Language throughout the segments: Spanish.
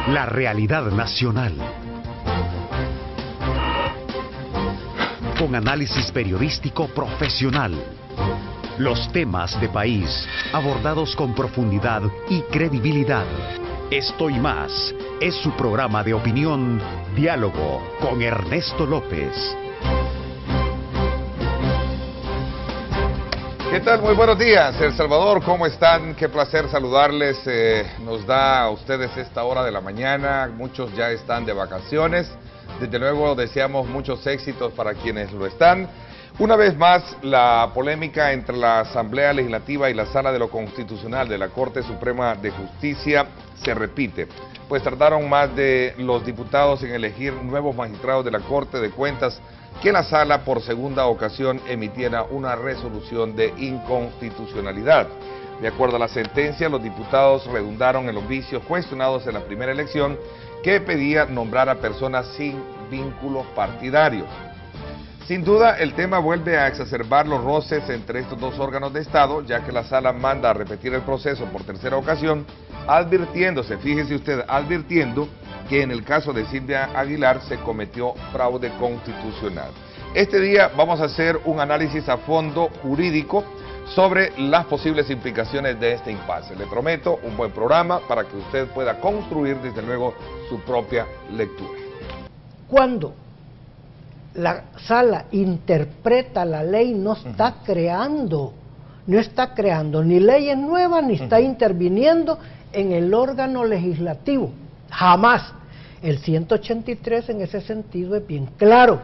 La realidad nacional. Con análisis periodístico profesional. Los temas de país abordados con profundidad y credibilidad. Esto y más es su programa de opinión, Diálogo con Ernesto López. ¿Qué tal? Muy buenos días, El Salvador, ¿cómo están? Qué placer saludarles, nos da a ustedes esta hora de la mañana, muchos ya están de vacaciones, desde luego deseamos muchos éxitos para quienes lo están. Una vez más, la polémica entre la Asamblea Legislativa y la Sala de lo Constitucional de la Corte Suprema de Justicia se repite, pues tardaron más de los diputados en elegir nuevos magistrados de la Corte de Cuentas que la Sala por segunda ocasión emitiera una resolución de inconstitucionalidad. De acuerdo a la sentencia, los diputados redundaron en los vicios cuestionados en la primera elección que pedía nombrar a personas sin vínculos partidarios. Sin duda, el tema vuelve a exacerbar los roces entre estos dos órganos de Estado, ya que la Sala manda a repetir el proceso por tercera ocasión, advirtiéndose, fíjese usted, advirtiendo que en el caso de Silvia Aguilar se cometió fraude constitucional. Este día vamos a hacer un análisis a fondo jurídico sobre las posibles implicaciones de este impasse. Le prometo un buen programa para que usted pueda construir desde luego su propia lectura. Cuando la Sala interpreta la ley, no está creando ni leyes nuevas, ni está interviniendo en el órgano legislativo. Jamás. El 183 en ese sentido es bien claro,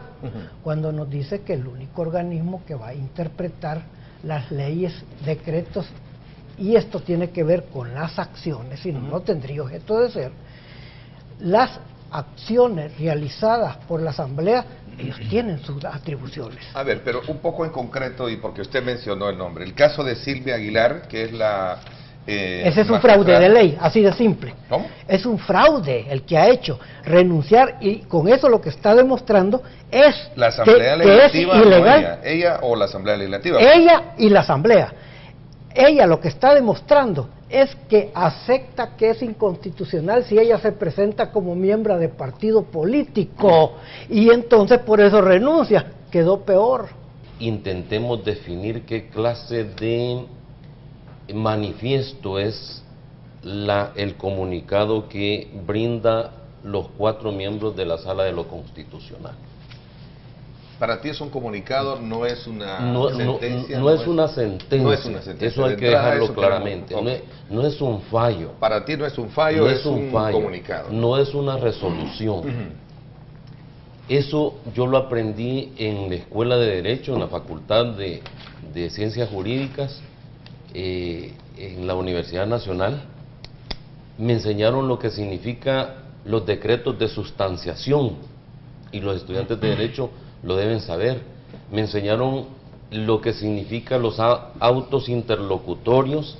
cuando nos dice que el único organismo que va a interpretar las leyes, decretos, y esto tiene que ver con las acciones, si no, no tendría objeto de ser, las acciones realizadas por la Asamblea, ellos tienen sus atribuciones. A ver, pero un poco en concreto, y porque usted mencionó el nombre, el caso de Silvia Aguilar, que es la... ese es un fraude de ley, así de simple. ¿Cómo? Es un fraude el que ha hecho renunciar, y con eso lo que está demostrando es la Asamblea Legislativa, que es ilegal. No ella o la Asamblea Legislativa. Ella y la Asamblea. Ella lo que está demostrando es que acepta que es inconstitucional si ella se presenta como miembro de partido político, y entonces por eso renuncia. Quedó peor. Intentemos definir qué clase de manifiesto es el comunicado que brinda los 4 miembros de la Sala de lo Constitucional. Para ti es un comunicado, no es una sentencia. No es una sentencia, eso hay que dejarlo claramente. Okay. No es un fallo. Para ti no es un fallo, es un comunicado. No es una resolución. Eso yo lo aprendí en la Escuela de Derecho, en la Facultad de Ciencias Jurídicas, en la Universidad Nacional. Me enseñaron lo que significa los decretos de sustanciación, y los estudiantes de Derecho lo deben saber. Me enseñaron lo que significa los autos interlocutorios.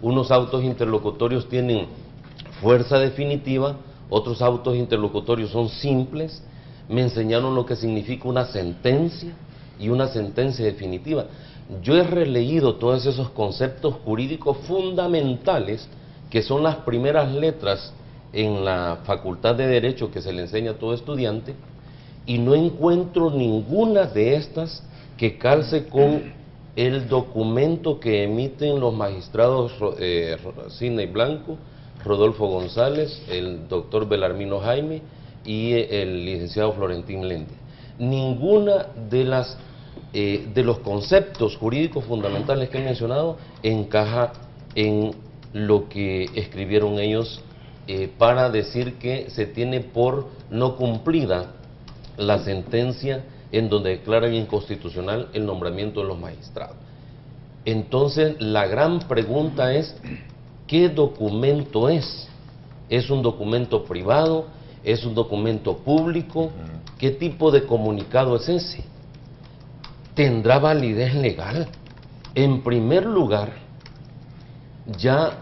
Unos autos interlocutorios tienen fuerza definitiva, otros autos interlocutorios son simples. Me enseñaron lo que significa una sentencia y una sentencia definitiva. Yo he releído todos esos conceptos jurídicos fundamentales, que son las primeras letras en la Facultad de Derecho que se le enseña a todo estudiante, y no encuentro ninguna de estas que calce con el documento que emiten los magistrados Sidney Blanco, Rodolfo González, el doctor Belarmino Jaime y el licenciado Florentín Lende. Ninguna de los conceptos jurídicos fundamentales que he mencionado encaja en lo que escribieron ellos para decir que se tiene por no cumplida la sentencia en donde declaran inconstitucional el nombramiento de los magistrados. Entonces, la gran pregunta es, ¿qué documento es? ¿Es un documento privado? ¿Es un documento público? ¿Qué tipo de comunicado es ese? ¿Tendrá validez legal? En primer lugar, ya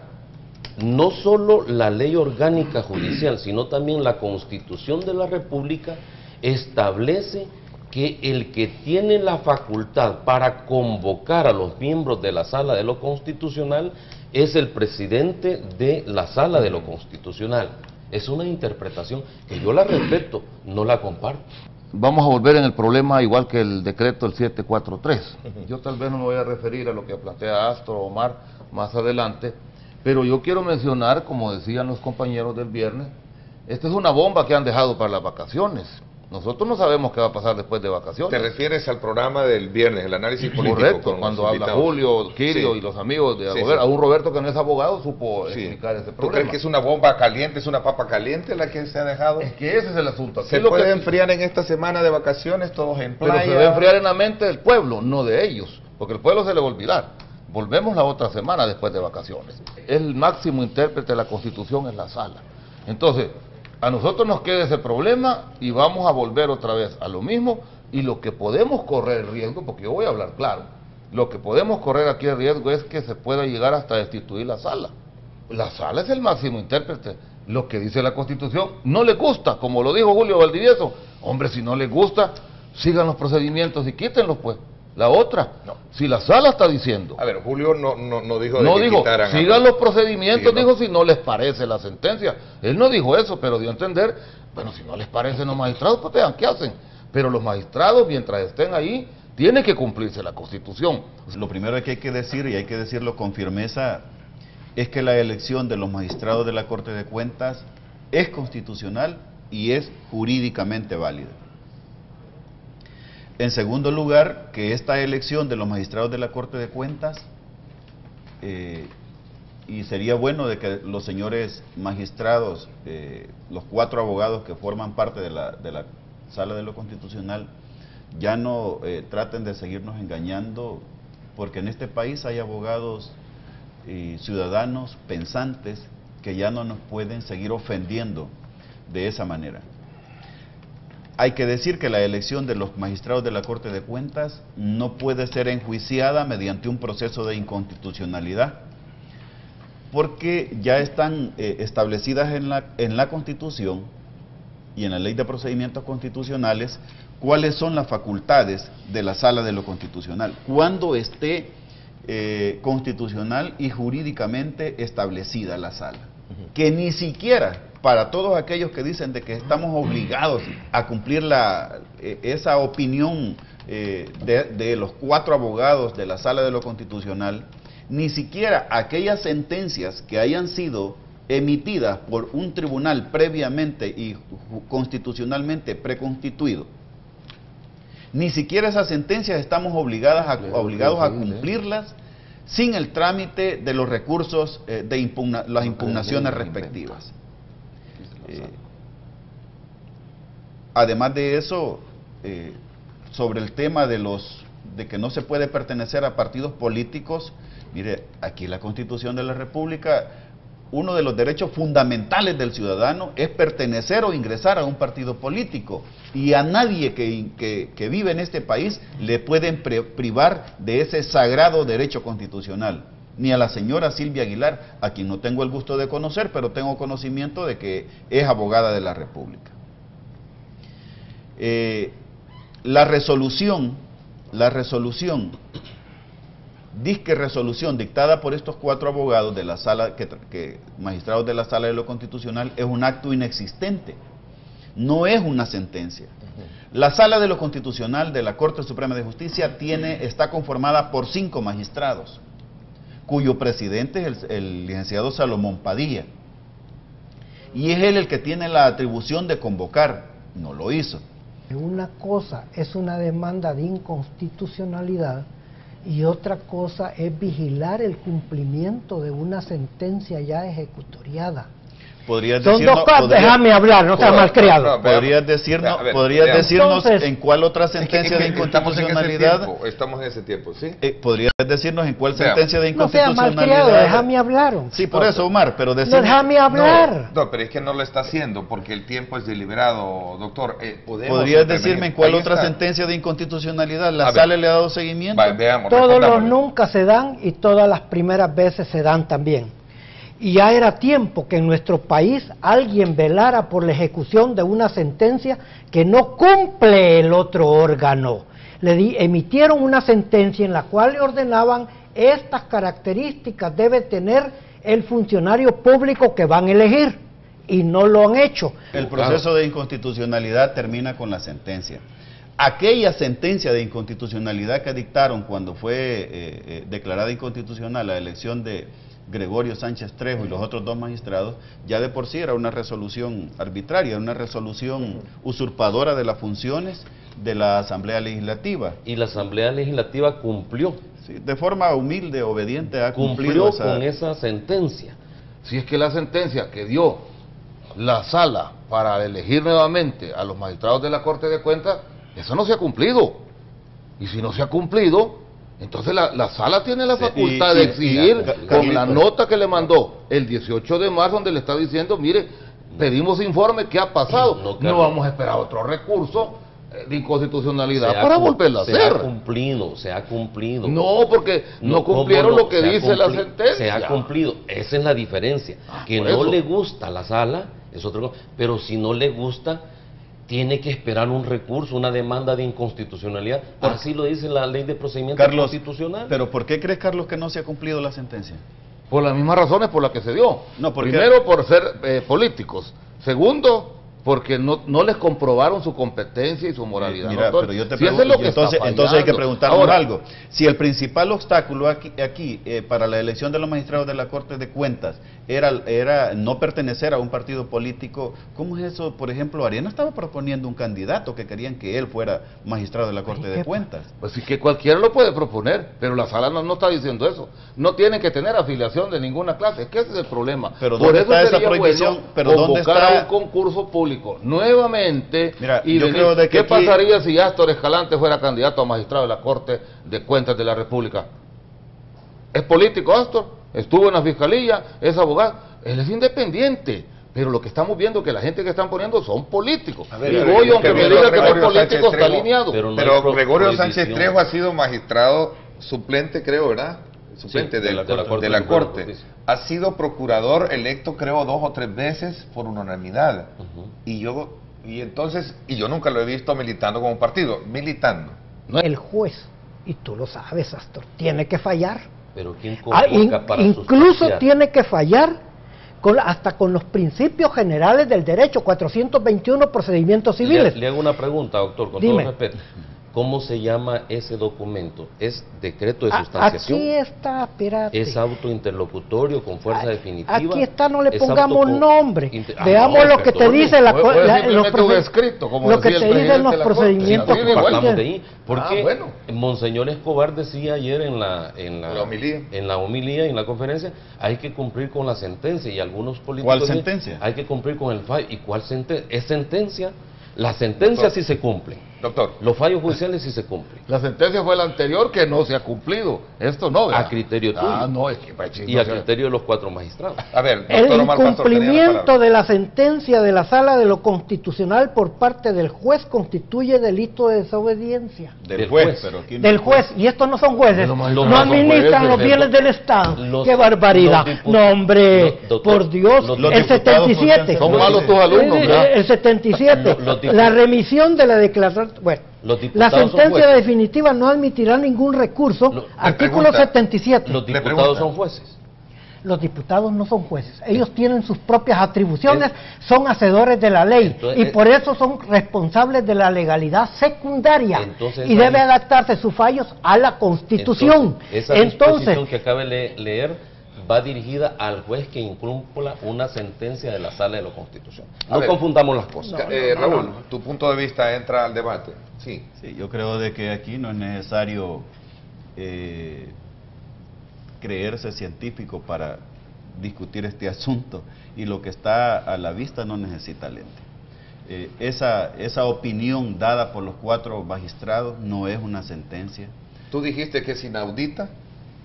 no solo la ley orgánica judicial, sino también la Constitución de la República establece que el que tiene la facultad para convocar a los miembros de la Sala de lo Constitucional es el presidente de la Sala de lo Constitucional. Es una interpretación que yo la respeto, no la comparto. Vamos a volver en el problema igual que el decreto el 743. Yo tal vez no me voy a referir a lo que plantea Astro o Omar más adelante, pero yo quiero mencionar, como decían los compañeros del viernes, esta es una bomba que han dejado para las vacaciones. Nosotros no sabemos qué va a pasar después de vacaciones. ¿Te refieres al programa del viernes, el análisis político? Correcto, cuando habla Julio, Kirio sí. y los amigos de Sí, Roberto, sí. a un Roberto que no es abogado supo Sí. explicar ese ¿Tú problema. crees que es una bomba caliente, es una papa caliente la que se ha dejado? Es que ese es el asunto. Aquí ¿Se lo puede que- enfriar en esta semana de vacaciones todos en Pero playa? se debe enfriar en la mente del pueblo, no de ellos, porque el pueblo se le va a olvidar. Volvemos la otra semana después de vacaciones. El máximo intérprete de la Constitución es la sala. Entonces, a nosotros nos queda ese problema y vamos a volver otra vez a lo mismo, y lo que podemos correr el riesgo, porque yo voy a hablar claro, lo que podemos correr aquí el riesgo es que se pueda llegar hasta destituir la sala. La sala es el máximo intérprete. Lo que dice la Constitución no le gusta, como lo dijo Julio Valdivieso. Hombre, si no les gusta, sigan los procedimientos y quítenlos, pues. La otra, No. si la sala está diciendo, A ver, Julio no dijo de no que dijo, quitaran... sigan los procedimientos, Sí, no. dijo si no les parece la sentencia. Él no dijo eso, pero dio a entender, bueno, si no les parecen los magistrados, pues vean qué hacen. Pero los magistrados, mientras estén ahí, tiene que cumplirse la Constitución. Lo primero que hay que decir, y hay que decirlo con firmeza, es que la elección de los magistrados de la Corte de Cuentas es constitucional y es jurídicamente válida. En segundo lugar, que esta elección de los magistrados de la Corte de Cuentas, y sería bueno de que los señores magistrados, los 4 abogados que forman parte de la Sala de lo Constitucional, ya no traten de seguirnos engañando, porque en este país hay abogados y ciudadanos pensantes que ya no nos pueden seguir ofendiendo de esa manera. Hay que decir que la elección de los magistrados de la Corte de Cuentas no puede ser enjuiciada mediante un proceso de inconstitucionalidad, porque ya están establecidas en la Constitución y en la Ley de Procedimientos Constitucionales cuáles son las facultades de la Sala de lo Constitucional, cuando esté constitucional y jurídicamente establecida la Sala. Que ni siquiera, para todos aquellos que dicen de que estamos obligados a cumplir esa opinión de los 4 abogados de la Sala de lo Constitucional, ni siquiera aquellas sentencias que hayan sido emitidas por un tribunal previamente y constitucionalmente preconstituido, ni siquiera esas sentencias estamos obligados a cumplirlas sin el trámite de los recursos de las impugnaciones respectivas. Además de eso, sobre el tema de que no se puede pertenecer a partidos políticos, mire, aquí la Constitución de la República, uno de los derechos fundamentales del ciudadano es pertenecer o ingresar a un partido político, y a nadie que vive en este país le pueden privar de ese sagrado derecho constitucional, ni a la señora Silvia Aguilar, a quien no tengo el gusto de conocer, pero tengo conocimiento de que es abogada de la República. La resolución disque resolución dictada por estos 4 abogados de la sala, magistrados de la Sala de lo Constitucional, es un acto inexistente, no es una sentencia. La Sala de lo Constitucional de la Corte Suprema de Justicia está conformada por 5 magistrados, cuyo presidente es el licenciado Salomón Padilla, y es él el que tiene la atribución de convocar, no lo hizo. Una cosa es una demanda de inconstitucionalidad y otra cosa es vigilar el cumplimiento de una sentencia ya ejecutoriada. ¿Podrías Son decirnos, dos cosas, déjame hablar, no seas malcriado. ¿Podrías decirnos, Entonces, en cuál otra sentencia de inconstitucionalidad? Estamos en ese tiempo, ¿sí? ¿Podrías decirnos en cuál sentencia de no seas inconstitucionalidad? malcriado, déjame hablar. Sí, por eso, Omar, pero No, déjame hablar. No, pero es que no lo está haciendo porque el tiempo es deliberado, doctor. ¿Podrías decirme en cuál otra sentencia de inconstitucionalidad la Sala le ha dado seguimiento? Veamos, todos los nunca se dan y todas las primeras veces se dan también. Y ya era tiempo que en nuestro país alguien velara por la ejecución de una sentencia que no cumple el otro órgano. Emitieron una sentencia en la cual le ordenaban estas características debe tener el funcionario público que van a elegir. y no lo han hecho. El proceso de inconstitucionalidad termina con la sentencia. Aquella sentencia de inconstitucionalidad que dictaron cuando fue declarada inconstitucional la elección de Gregorio Sánchez Trejo y los otros 2 magistrados, ya de por sí era una resolución arbitraria, una resolución usurpadora de las funciones de la Asamblea Legislativa. Y la Asamblea Legislativa cumplió. Sí, de forma humilde, obediente, ha cumplido con esa sentencia. Si es que la sentencia que dio la sala para elegir nuevamente a los magistrados de la Corte de Cuentas, eso no se ha cumplido. Y si no se ha cumplido, entonces la sala tiene la facultad de exigir con la nota que le mandó el 18 de marzo, donde le está diciendo, mire, pedimos informe, ¿qué ha pasado? No vamos a esperar otro recurso de inconstitucionalidad para volverla a hacer. Se ha cumplido. No, porque no cumplieron lo que dice la sentencia. Se ha cumplido, esa es la diferencia. Que no le gusta la sala, es otra cosa, pero si no le gusta, tiene que esperar un recurso, una demanda de inconstitucionalidad. Así lo dice la ley de procedimiento constitucional. ¿Pero por qué crees, Carlos, que no se ha cumplido la sentencia? Por las mismas razones por las que se dio. No, primero, por ser políticos. Segundo, porque no les comprobaron su competencia y su moralidad. Mira, pero yo te pregunto, entonces hay que preguntarnos algo. Si el principal obstáculo aquí para la elección de los magistrados de la Corte de Cuentas era no pertenecer a un partido político, ¿cómo es eso? Por ejemplo, Arena estaba proponiendo un candidato que querían que él fuera magistrado de la Corte de Cuentas. Pues sí, que cualquiera lo puede proponer, pero la sala no está diciendo eso. No tienen que tener afiliación de ninguna clase, es que ese es el problema. Pero ¿dónde está esa prohibición? Pero ¿dónde está un concurso público nuevamente? Mira, y ¿qué pasaría si Astor Escalante fuera candidato a magistrado de la Corte de Cuentas de la República? ¿Es político Astor? Estuvo en la fiscalía, es abogado, él es independiente. Pero lo que estamos viendo es que la gente que están poniendo son políticos. Y Goyo, aunque me diga que no es político, está alineado. Pero Gregorio Sánchez Trejo ha sido magistrado suplente, creo, ¿verdad? Suplente de la Corte. Ha sido procurador electo, creo, 2 o 3 veces por unanimidad. Y yo nunca lo he visto militando como un partido, militando. El juez, y tú lo sabes, Astor, tiene que fallar. Pero ¿quién convoca para incluso tiene que fallar hasta con los principios generales del derecho, 421 procedimientos civiles. Le hago una pregunta, doctor, con todo respeto. ¿Cómo se llama ese documento? ¿Es decreto de sustanciación? Aquí está, espérate. ¿Es autointerlocutorio con fuerza definitiva? Aquí está, no le pongamos nombre. Veamos lo que te dice los procedimientos. Porque Monseñor Escobar decía ayer en la homilía, en la conferencia, hay que cumplir con la sentencia, y algunos políticos ¿cuál sentencia? Hay que cumplir con el fallo. ¿Y cuál sentencia? ¿Es sentencia? La sentencia sí se cumple. Doctor. Los fallos judiciales sí se cumplen. La sentencia fue la anterior que no se ha cumplido. Esto no, ¿verdad? A criterio tuyo. No, es que y a criterio de los 4 magistrados. A ver, el incumplimiento de la sentencia de la Sala de lo Constitucional por parte del juez constituye delito de desobediencia. Del juez, pero aquí no. Del juez, y estos no son jueces, no administran los bienes del Estado. ¡Qué barbaridad! No, hombre, por Dios, el 77. Son malos tus alumnos, ¿verdad? El 77, la remisión de la declaración. Bueno, la sentencia definitiva no admitirá ningún recurso. Artículo 77. ¿Los diputados son jueces? Los diputados no son jueces, ellos tienen sus propias atribuciones, son hacedores de la ley, y por eso son responsables de la legalidad secundaria, y debe adaptarse sus fallos a la Constitución. Esa disposición que acabe de leer va dirigida al juez que incumpla una sentencia de la Sala de lo Constitucional. No confundamos las cosas. Raúl, tu punto de vista entra al debate. Sí, yo creo de que aquí no es necesario creerse científico para discutir este asunto, y lo que está a la vista no necesita lente. Esa opinión dada por los 4 magistrados no es una sentencia. Tú dijiste que es inaudita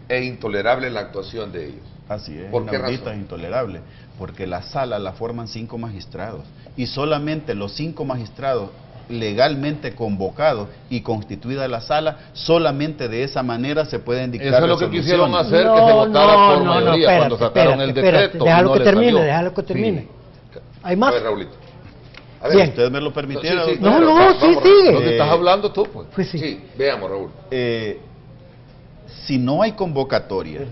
e intolerable la actuación de ellos. Así es, inaudita e intolerable, porque la sala la forman 5 magistrados, y solamente los 5 magistrados legalmente convocados y constituida la sala, solamente de esa manera se pueden dictar resoluciones. Eso es lo que quisieron hacer, que se votara por mayoría cuando sacaron el decreto. Déjalo que termine. ¿Hay más? A ver, Raulito. A ver, si ustedes me lo permitieran. Sí, sigue. ¿Dónde estás hablando tú, pues? Pues sí. Veamos, Raúl. Si no hay convocatoria,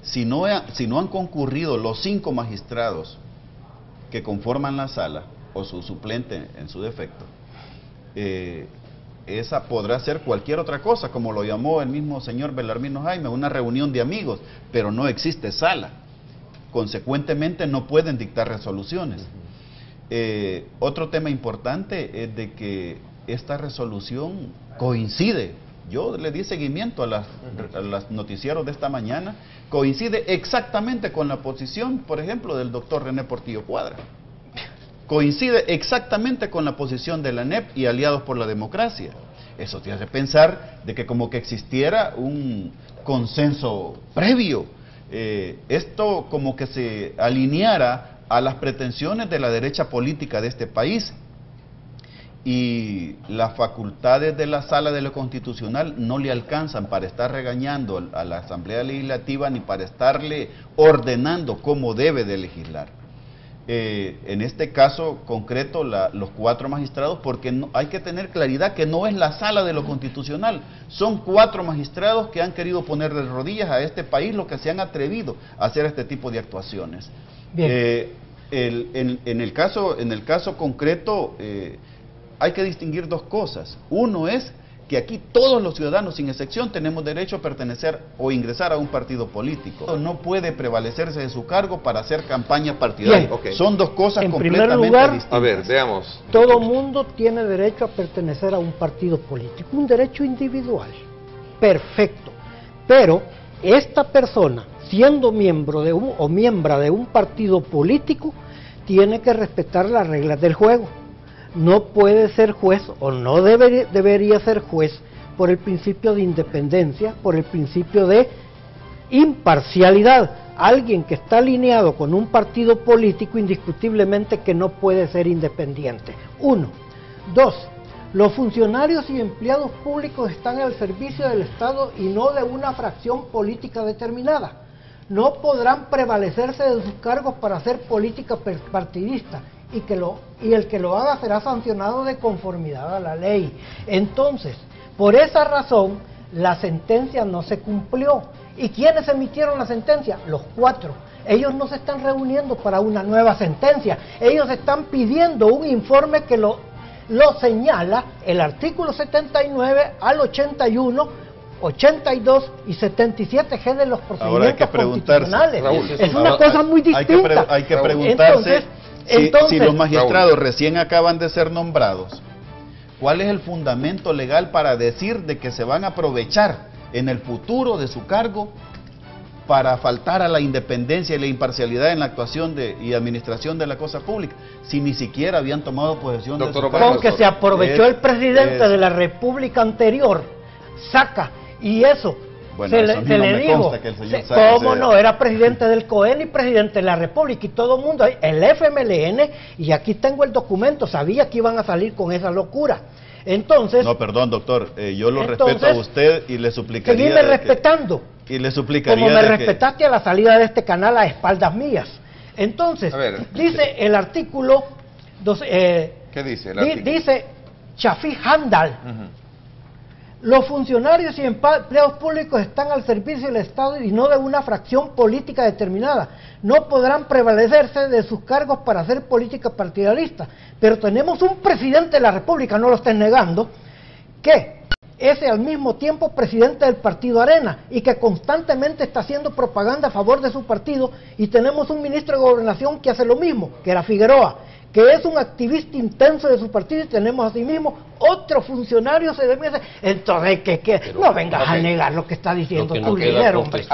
si no han concurrido los 5 magistrados que conforman la sala, o su suplente en su defecto, esa podrá ser cualquier otra cosa, como lo llamó el mismo señor Belarmino Jaime, una reunión de amigos, pero no existe sala. Consecuentemente no pueden dictar resoluciones. Otro tema importante es de que esta resolución coincide, yo le di seguimiento a las noticieros de esta mañana, coincide exactamente con la posición, por ejemplo, del doctor René Portillo Cuadra. Coincide exactamente con la posición de la ANEP y Aliados por la Democracia. Eso te hace pensar de que como que existiera un consenso previo. Esto como que se alineara a las pretensiones de la derecha política de este país. Y las facultades de la Sala de lo Constitucional no le alcanzan para estar regañando a la Asamblea Legislativa ni para estarle ordenando cómo debe de legislar. En este caso concreto, los 4 magistrados, porque hay que tener claridad que no es la Sala de lo Constitucional, son 4 magistrados que han querido poner de rodillas a este país, los que se han atrevido a hacer este tipo de actuaciones. En el caso concreto, hay que distinguir 2 cosas. Uno es que aquí todos los ciudadanos, sin excepción, tenemos derecho a pertenecer o ingresar a un partido político. No puede prevalecerse de su cargo para hacer campaña partidaria. Okay. Son 2 cosas en completamente primer lugar, distintas. A ver, veamos. Todo mundo tiene derecho a pertenecer a un partido político, un derecho individual. Perfecto. Pero esta persona, siendo miembro de o miembro de un partido político, tiene que respetar las reglas del juego. No puede ser juez o no debería ser juez por el principio de independencia, por el principio de imparcialidad. Alguien que está alineado con un partido político indiscutiblemente que no puede ser independiente. 1. 2. Los funcionarios y empleados públicos están al servicio del Estado y no de una fracción política determinada. No podrán prevalecerse de sus cargos para hacer política partidista. Y el que lo haga será sancionado de conformidad a la ley. Entonces, por esa razón, la sentencia no se cumplió. ¿Y quiénes emitieron la sentencia? Los 4. Ellos no se están reuniendo para una nueva sentencia. Ellos están pidiendo un informe que lo señala el artículo 79 al 81, 82 y 77G de los procedimientos constitucionales. Raúl, es una cosa muy distinta. Hay que preguntarse... Entonces, si los magistrados recién acaban de ser nombrados, ¿cuál es el fundamento legal para decir de que se van a aprovechar en el futuro de su cargo para faltar a la independencia y la imparcialidad en la actuación y administración de la cosa pública, si ni siquiera habían tomado posesión de su cargo? Con que se aprovechó el presidente de la República anterior, saca, y eso... Bueno, se eso le me dijo, consta que el señor Saca ¿cómo no? Era presidente del COEN y presidente de la República y todo el mundo, el FMLN, y aquí tengo el documento, sabía que iban a salir con esa locura. Entonces... No, perdón, doctor, yo lo respeto a usted y le suplicaría... Seguime respetando, y le suplicaría como me respetaste a la salida de este canal a espaldas mías. Entonces, dice el artículo... ¿Qué dice el artículo? Dice Shafiq Handal. Los funcionarios y empleados públicos están al servicio del Estado y no de una fracción política determinada. No podrán prevalecerse de sus cargos para hacer política partidarista. Pero tenemos un presidente de la República, no lo estén negando, que es al mismo tiempo presidente del partido Arena y que constantemente está haciendo propaganda a favor de su partido, y tenemos un ministro de Gobernación que hace lo mismo, que era Figueroa, que es un activista intenso de su partido, y tenemos asimismo otro funcionario entonces pero, no vengas a negar lo que está diciendo tu líder, hombre.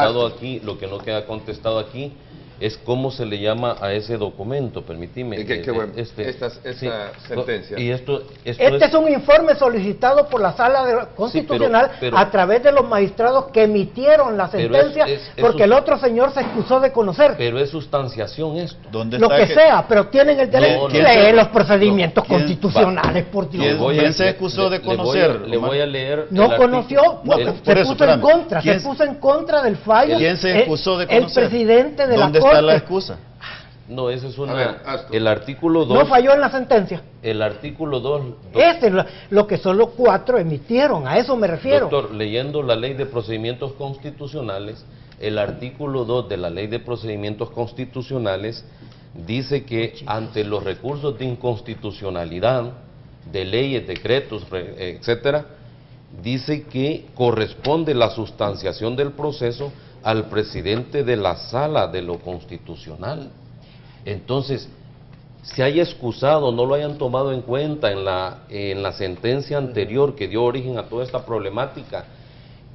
Lo que no queda contestado aquí es cómo se le llama a ese documento, permíteme. Esta sentencia. Y este es un informe solicitado por la Sala Constitucional a través de los magistrados que emitieron la sentencia, porque el otro señor se excusó de conocer. Pero es sustanciación esto. Lo que sea, pero tienen el derecho de leer los procedimientos constitucionales, por Dios. ¿Quién se excusó de conocer? Le voy a leer. No conoció, se puso en contra, se puso en contra del fallo. ¿Quién se excusó de conocer? El presidente de la Corte. ¿Dónde está la excusa? No, ese es el artículo 2. No falló en la sentencia. El artículo 2. Ese es lo que solo 4 emitieron, a eso me refiero. Doctor, leyendo la Ley de Procedimientos Constitucionales, el artículo 2 de la Ley de Procedimientos Constitucionales dice que ante los recursos de inconstitucionalidad, de leyes, decretos, etcétera, dice que corresponde la sustanciación del proceso al presidente de la Sala de lo Constitucional. Entonces, se haya excusado, no lo hayan tomado en cuenta en la sentencia anterior que dio origen a toda esta problemática,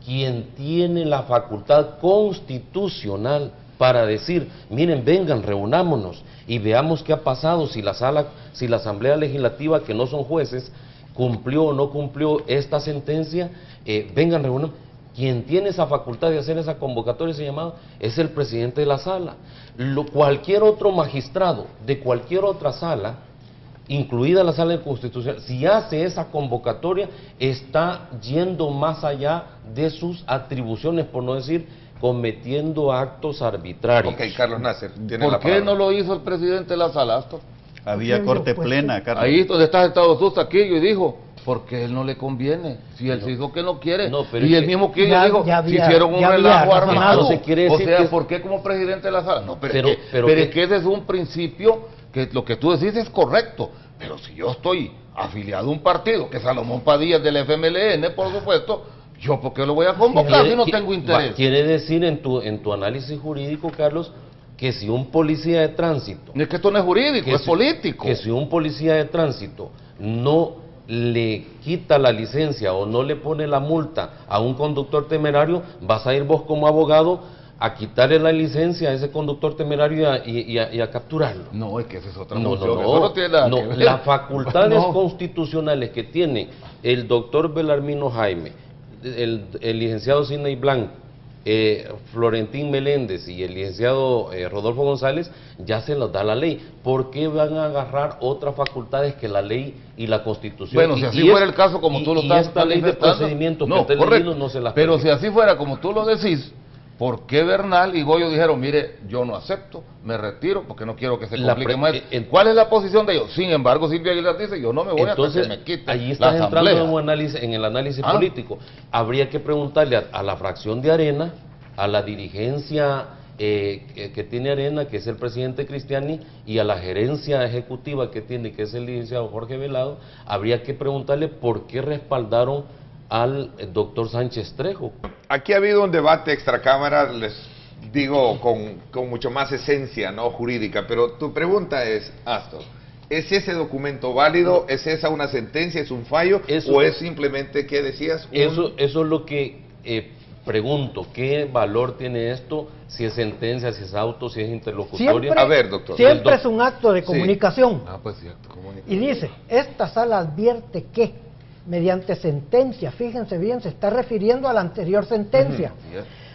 quien tiene la facultad constitucional para decir, miren, vengan, reunámonos y veamos qué ha pasado, si la Asamblea Legislativa, que no son jueces, cumplió o no cumplió esta sentencia, vengan, reúnan. Quien tiene esa facultad de hacer esa convocatoria, ese llamado, es el presidente de la sala. Cualquier otro magistrado de cualquier otra sala, incluida la sala de Constitución, si hace esa convocatoria, está yendo más allá de sus atribuciones, por no decir cometiendo actos arbitrarios. Ok, Carlos Nasser, tiene la ¿Por qué palabra. no lo hizo el presidente de la sala, Astor? Había corte plena, Carlos. Ahí donde está sentado Susta Quillo y dijo, porque él no le conviene, si él dijo que no quiere, No, pero y es el que mismo Quillo ya- dijo, ya si había- hicieron un ya había relajo razonado. armado, Entonces quiere o decir sea, que- ¿por qué como presidente de la sala? No, pero Pero es que ese es un principio, que lo que tú decís es correcto, pero si yo estoy afiliado a un partido, que Salomón Padilla es del FMLN, por supuesto, yo ¿por qué lo voy a convocar si no tengo interés? Quiere decir en tu análisis jurídico, Carlos, que si un policía de tránsito, Es que esto no es jurídico, que es si- político. que si un policía de tránsito no le quita la licencia o no le pone la multa a un conductor temerario, vas a ir vos como abogado a quitarle la licencia a ese conductor temerario y a capturarlo. No, es que esa es otra No, función, eso no tiene nada que ver. las facultades No. constitucionales que tiene el doctor Belarmino Jaime, el licenciado Sidney Blanco, Florentín Meléndez y el licenciado Rodolfo González, ya se los da la ley. ¿Por qué van a agarrar otras facultades que la ley y la Constitución? Bueno, si así fuera el caso como tú lo estás esta ley de manifestando, procedimientos no, que te he correcto. leído no se las Pero permite. si así fuera como tú lo decís, ¿por qué Bernal y Goyo dijeron, mire, yo no acepto, me retiro porque no quiero que se La complique pre- más? en- ¿Cuál es la posición de ellos? Sin embargo, Silvia Aguilar dice, yo no me voy Entonces, hasta que me quite ahí la estás entrando asamblea. en el análisis Ah. político. Habría que preguntarle a la fracción de Arena, a la dirigencia que tiene Arena, que es el presidente Cristiani, y a la gerencia ejecutiva que tiene, que es el licenciado Jorge Velado, habría que preguntarle por qué respaldaron al doctor Sánchez Trejo. Aquí ha habido un debate extracámara, les digo, con mucho más esencia, no jurídica, pero tu pregunta es, Astor, ¿es ese documento válido? ¿Es esa una sentencia? ¿Es un fallo? Eso- ¿O es simplemente, qué decías? Eso es lo que pregunto, ¿qué valor tiene esto? Si es sentencia, si es auto, si es interlocutoria. Siempre, A ver, doctor. siempre El es un acto de Sí. comunicación. Ah, pues cierto, comunica. Y dice, esta sala advierte que, mediante sentencia, fíjense bien, se está refiriendo a la anterior sentencia,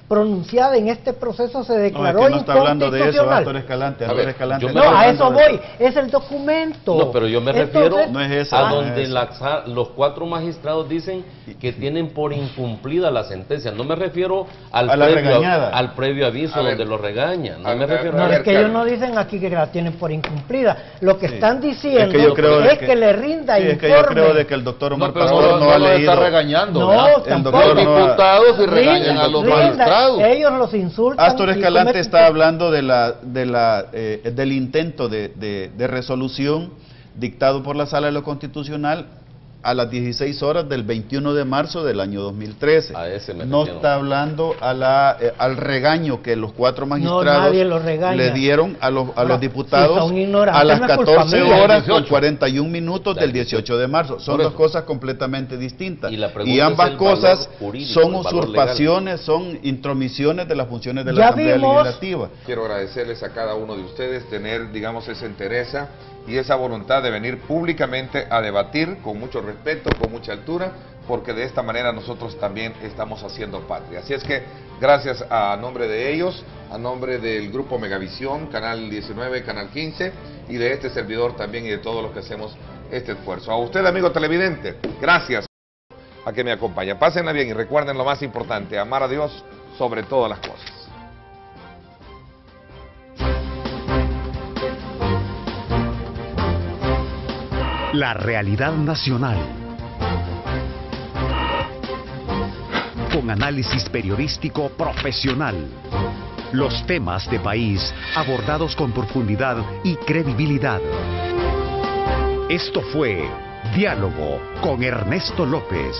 pronunciada en este proceso, se No, es declaró que no está hablando de eso, inconstitucional. Astor Escalante. A Astor ver, Escalante yo me- está No, a eso hablando de- voy, es el documento. No, pero yo me Entonces, refiero No es eso, a no es donde eso. los 4 magistrados dicen que tienen por incumplida la sentencia. No me refiero al, A la previo, regañada. al previo aviso A ver. donde lo regañan. No A me ver, refiero No, a ver, es que ellos Carlos. no dicen aquí que la tienen por incumplida. Lo que Sí. están diciendo Es que yo creo de es que le rinda sí, es informe. que yo creo de que el doctor Omar No, pero Pastor no ha lo leído. está regañando, No, ¿verdad? tampoco. Los doctor no ha- diputados y regañan Rinda, a los rinda. magistrados. Ellos los insultan. Astor y Escalante cometen- está hablando del intento de resolución dictado por la Sala de lo Constitucional a las 16 horas del 21 de marzo del año 2013. A ese me No refiero. está hablando al regaño que los 4 magistrados nadie lo regaña. le dieron a Ahora, los diputados si son ignorantes, a las no es culpa 14 mía. horas con 18. 41 minutos del 18 de marzo. Son Por dos eso. cosas completamente distintas. Y la pregunta Y es ambas el valor cosas jurídico, son el valor usurpaciones, son intromisiones de las funciones de la Ya Asamblea vimos. Legislativa. Quiero agradecerles a cada uno de ustedes tener, digamos, esa entereza y esa voluntad de venir públicamente a debatir con mucho respeto, con mucha altura, porque de esta manera nosotros también estamos haciendo patria. Así es que gracias a nombre de ellos, a nombre del Grupo Megavisión, Canal 19, Canal 15, y de este servidor también y de todos los que hacemos este esfuerzo. A usted, amigo televidente, gracias a que me acompaña. Pásenla bien y recuerden lo más importante, amar a Dios sobre todas las cosas. La realidad nacional. Con análisis periodístico profesional. Los temas de país abordados con profundidad y credibilidad. Esto fue Diálogo con Ernesto López.